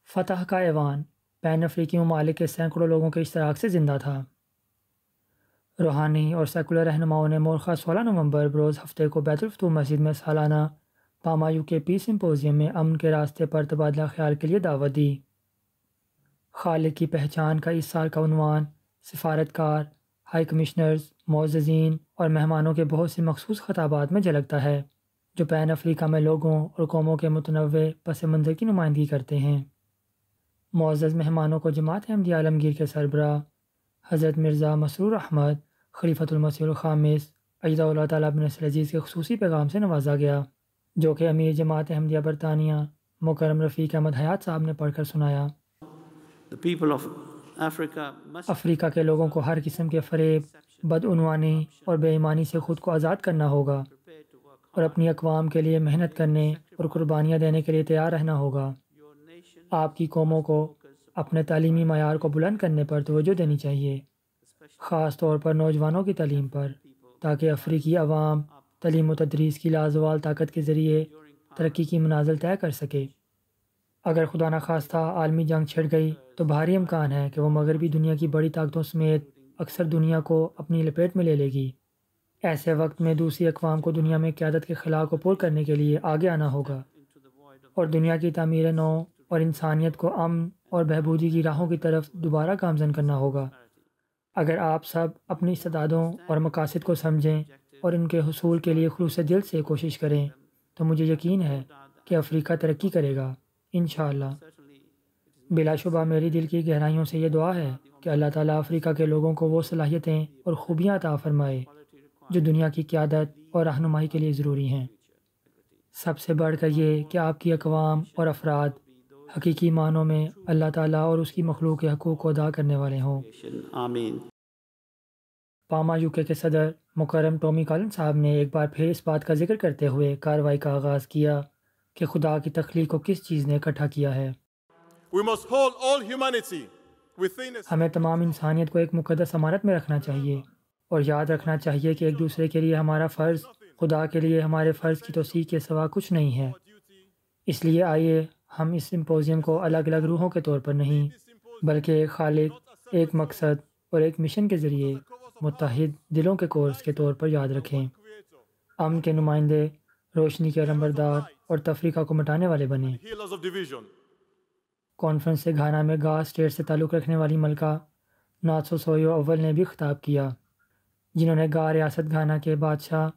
فتح کا ایوان بین افریقی ممالک کے سینکڑوں لوگوں کے اشتراک سے زندہ تھا۔ روحانی اور سیکولر رہنماؤں نے مورخہ 16 نومبر بروز ہفتے کو بیت الفتوح مسجد میں سالانہ پاما یو کے پیس سمپوزیم میں امن کے راستے پر تبادلہ خیال کے لیے دعوت دی۔ خالق کی پہچان کا اس سال کا عنوان سفارتکار، ہائی کمشنرز، معززین اور مہمانوں کے بہت سے مخصوص خطابات میں جھلکتا ہے جو پین افریقہ میں لوگوں اور قوموں کے متنوع پس منظر کی نمائندگی کرتے ہیں۔ معزز مہمانوں کو جماعت احمدیہ عالمگیر کے سربراہ حضرت مرزا مسرور احمد خلیفۃ المسیح الخامس ایدہ اللہ تعالیٰ بنصر العزیز کے خصوصی پیغام سے نوازا گیا، جو کہ امیر جماعت احمدیہ برطانیہ مکرم رفیق احمد حیات صاحب نے پڑھ کر سنایا۔ افریقہ کے لوگوں کو ہر قسم کے فریب، بدعنوانی اور بے ایمانی سے خود کو آزاد کرنا ہوگا اور اپنی اقوام کے لیے محنت کرنے اور قربانیاں دینے کے لیے تیار رہنا ہوگا۔ آپ کی قوموں کو اپنے تعلیمی معیار کو بلند کرنے پر توجہ دینی چاہیے، خاص طور پر نوجوانوں کی تعلیم پر، تاکہ افریقی عوام تعلیم و تدریس کی لازوال طاقت کے ذریعے ترقی کی منازل طے کر سکے۔ اگر خدا نخواستہ عالمی جنگ چھڑ گئی تو بھاری امکان ہے کہ وہ مغربی دنیا کی بڑی طاقتوں سمیت اکثر دنیا کو اپنی لپیٹ میں لے لے گی۔ ایسے وقت میں دوسری اقوام کو دنیا میں قیادت کے خلا کو پور کرنے کے لیے آگے آنا ہوگا اور دنیا کی تعمیر نو اور انسانیت کو امن اور بہبودی کی راہوں کی طرف دوبارہ گامزن کرنا ہوگا۔ اگر آپ سب اپنی استعدادوں اور مقاصد کو سمجھیں اور ان کے حصول کے لیے خلوص دل سے کوشش کریں تو مجھے یقین ہے کہ افریقہ ترقی کرے گا انشاءاللہ۔ بلا شبہ میری دل کی گہرائیوں سے یہ دعا ہے کہ اللہ تعالیٰ افریقہ کے لوگوں کو وہ صلاحیتیں اور خوبیاں عطا فرمائے جو دنیا کی قیادت اور رہنمائی کے لیے ضروری ہیں۔ سب سے بڑھ کر یہ کہ آپ کی اقوام اور افراد حقیقی معنوں میں اللہ تعالیٰ اور اس کی مخلوق کے حقوق کو ادا کرنے والے ہوں۔ آمین۔ پاما یوکے کے صدر مکرم ٹومی کالن صاحب نے ایک بار پھر اس بات کا ذکر کرتے ہوئے کارروائی کا آغاز کیا کہ خدا کی تخلیق کو کس چیز نے اکٹھا کیا ہے۔ ہمیں تمام انسانیت کو ایک مقدس امانت میں رکھنا چاہیے اور یاد رکھنا چاہیے کہ ایک دوسرے کے لیے ہمارا فرض خدا کے لیے ہمارے فرض کی توسیع کے سوا کچھ نہیں ہے۔ اس لیے آئیے ہم اس سمپوزیم کو الگ الگ روحوں کے طور پر نہیں بلکہ ایک خالق، ایک مقصد اور ایک مشن کے ذریعے متحد دلوں کے کورس کے طور پر یاد رکھیں۔ امن کے نمائندے، روشنی کے علمبردار اور تفریقہ کو مٹانے والے بنیں۔ کانفرنس سے گھانا میں گا اسٹیٹ سے تعلق رکھنے والی ملکہ ناتسو سویو اول نے بھی خطاب کیا، جنہوں نے گا ریاست گھانا کے بادشاہ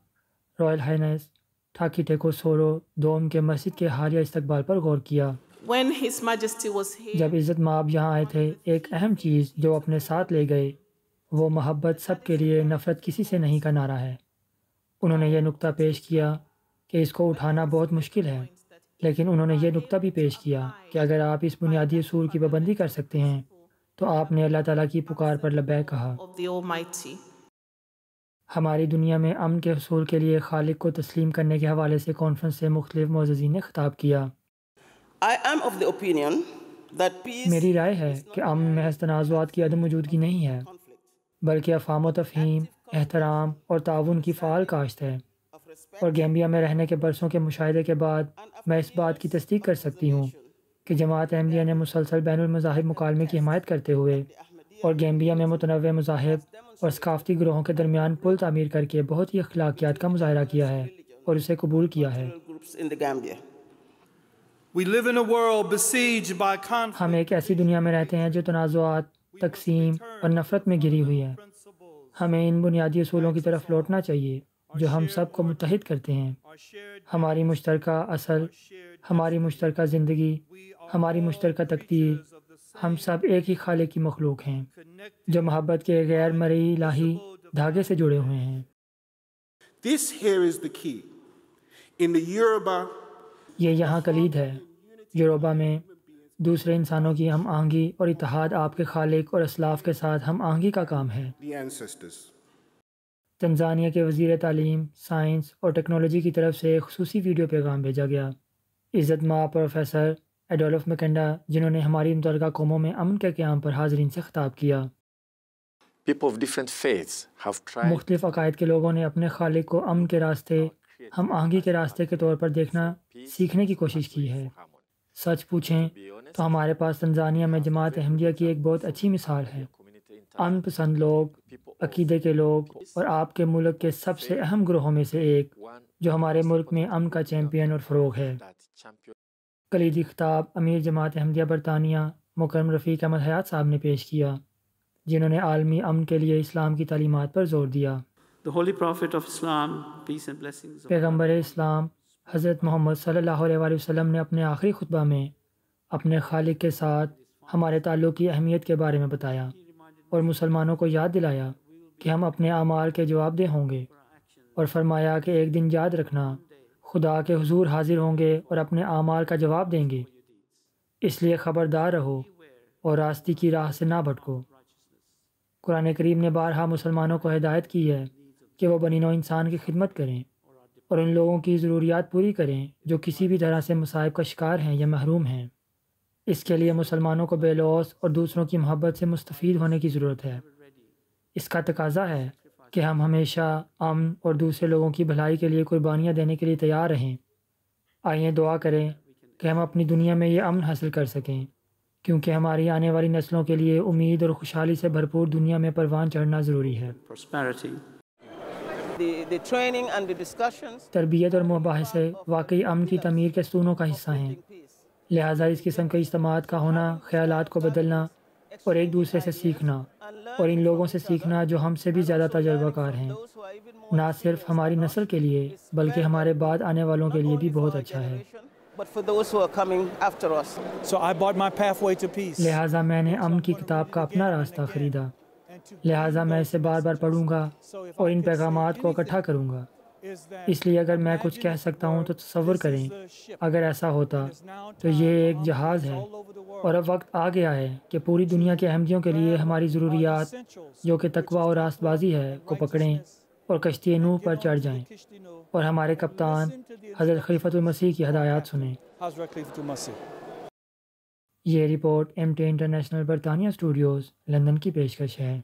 رائل ہائنس ٹھاکی ٹیکو سورو دوم کے مسجد کے حالیہ استقبال پر غور کیا۔ جب عزت مآب یہاں آئے تھے، ایک اہم چیز جو اپنے ساتھ لے گئے وہ محبت سب کے لیے، نفرت کسی سے نہیں کا نعرہ ہے۔ انہوں نے یہ نقطہ پیش کیا کہ اس کو اٹھانا بہت مشکل ہے، لیکن انہوں نے یہ نقطہ بھی پیش کیا کہ اگر آپ اس بنیادی اصول کی پابندی کر سکتے ہیں تو آپ نے اللہ تعالیٰ کی پکار پر لبیک کہا۔ ہماری دنیا میں امن کے حصول کے لیے خالق کو تسلیم کرنے کے حوالے سے کانفرنس سے مختلف معززین نے خطاب کیا۔ میری رائے ہے کہ امن محض تنازعات کی عدم موجودگی نہیں ہے بلکہ افہام و تفہیم، احترام اور تعاون کی فعال کاشت ہے، اور گیمبیا میں رہنے کے برسوں کے مشاہدے کے بعد میں اس بات کی تصدیق کر سکتی ہوں کہ جماعت احمدیہ نے مسلسل بین المذاہب مکالمے کی حمایت کرتے ہوئے اور گیمبیا میں متنوع مذاہب اور ثقافتی گروہوں کے درمیان پل تعمیر کر کے بہت ہی اخلاقیات کا مظاہرہ کیا ہے اور اسے قبول کیا ہے۔ ہم ایک ایسی دنیا میں رہتے ہیں جو تنازعات، تقسیم اور نفرت میں گھری ہوئی ہے۔ ہمیں ان بنیادی اصولوں کی طرف لوٹنا چاہیے جو ہم سب کو متحد کرتے ہیں۔ ہماری مشترکہ اصل، ہماری مشترکہ زندگی، ہماری مشترکہ تقدیر، ہم سب ایک ہی خالق کی مخلوق ہیں جو محبت کے غیر مرئی الہی دھاگے سے جڑے ہوئے ہیں۔ یہ یہاں کلید ہے۔ یوروبا میں دوسرے انسانوں کی ہم آہنگی اور اتحاد آپ کے خالق اور اسلاف کے ساتھ ہم آہنگی کا کام ہے۔ تنزانیہ کے وزیر تعلیم، سائنس اور ٹیکنالوجی کی طرف سے ایک خصوصی ویڈیو پیغام بھیجا گیا۔ عزت مآب پروفیسر ایڈولف مکنڈا، جنہوں نے ہماری متعلقہ قوموں میں امن کے قیام پر حاضرین سے خطاب کیا۔ مختلف عقائد کے لوگوں نے اپنے خالق کو امن کے راستے، ہم آہنگی کے راستے کے طور پر دیکھنا سیکھنے کی کوشش کی ہے۔ سچ پوچھیں تو ہمارے پاس تنزانیہ میں جماعت احمدیہ کی ایک بہت اچھی مثال ہے۔ امن پسند لوگ، عقیدے کے لوگ اور آپ کے ملک کے سب سے اہم گروہوں میں سے ایک جو ہمارے ملک میں امن کا چیمپئن اور فروغ ہے۔ کلیدی خطاب امیر جماعت احمدیہ برطانیہ مکرم رفیق احمد حیات صاحب نے پیش کیا، جنہوں نے عالمی امن کے لیے اسلام کی تعلیمات پر زور دیا۔ پیغمبر اسلام حضرت محمد صلی اللہ علیہ وآلہ وسلم نے اپنے آخری خطبہ میں اپنے خالق کے ساتھ ہمارے تعلق کی اہمیت کے بارے میں بتایا اور مسلمانوں کو یاد دلایا کہ ہم اپنے اعمال کے جواب دہ ہوں گے، اور فرمایا کہ ایک دن یاد رکھنا خدا کے حضور حاضر ہوں گے اور اپنے اعمال کا جواب دیں گے، اس لیے خبردار رہو اور راستے کی راہ سے نہ بھٹکو۔ قرآن کریم نے بارہا مسلمانوں کو ہدایت کی ہے کہ وہ بنی نوع انسان کی خدمت کریں اور ان لوگوں کی ضروریات پوری کریں جو کسی بھی طرح سے مصائب کا شکار ہیں یا محروم ہیں۔ اس کے لیے مسلمانوں کو بے لوث اور دوسروں کی محبت سے مستفید ہونے کی ضرورت ہے۔ اس کا تقاضا ہے کہ ہم ہمیشہ امن اور دوسرے لوگوں کی بھلائی کے لیے قربانیاں دینے کے لیے تیار رہیں۔ آئیے دعا کریں کہ ہم اپنی دنیا میں یہ امن حاصل کر سکیں، کیونکہ ہماری آنے والی نسلوں کے لیے امید اور خوشحالی سے بھرپور دنیا میں پروان چڑھنا ضروری ہے۔ تربیت اور مباحثے واقعی امن کی تعمیر کے ستونوں کا حصہ ہیں، لہٰذا اس قسم کے اجتماعات کا ہونا خیالات کو بدلنا اور ایک دوسرے سے سیکھنا اور ان لوگوں سے سیکھنا جو ہم سے بھی زیادہ تجربہ کار ہیں، نہ صرف ہماری نسل کے لیے بلکہ ہمارے بعد آنے والوں کے لیے بھی بہت اچھا ہے۔ لہٰذا میں نے امن کی کتاب کا اپنا راستہ خریدا، لہٰذا میں اسے بار بار پڑھوں گا اور ان پیغامات کو اکٹھا کروں گا۔ اس لیے اگر میں کچھ کہہ سکتا ہوں تو تصور کریں اگر ایسا ہوتا تو یہ ایک جہاز ہے اور اب وقت آ گیا ہے کہ پوری دنیا کے احمدیوں کے لیے ہماری ضروریات جو کہ تقویٰ اور راست بازی ہے کو پکڑیں اور کشتی نوح پر چڑھ جائیں اور ہمارے کپتان حضرت خلیفۃ المسیح کی ہدایات سنیں۔ یہ رپورٹ MT انٹرنیشنل برطانیہ اسٹوڈیوز لندن کی پیشکش ہے۔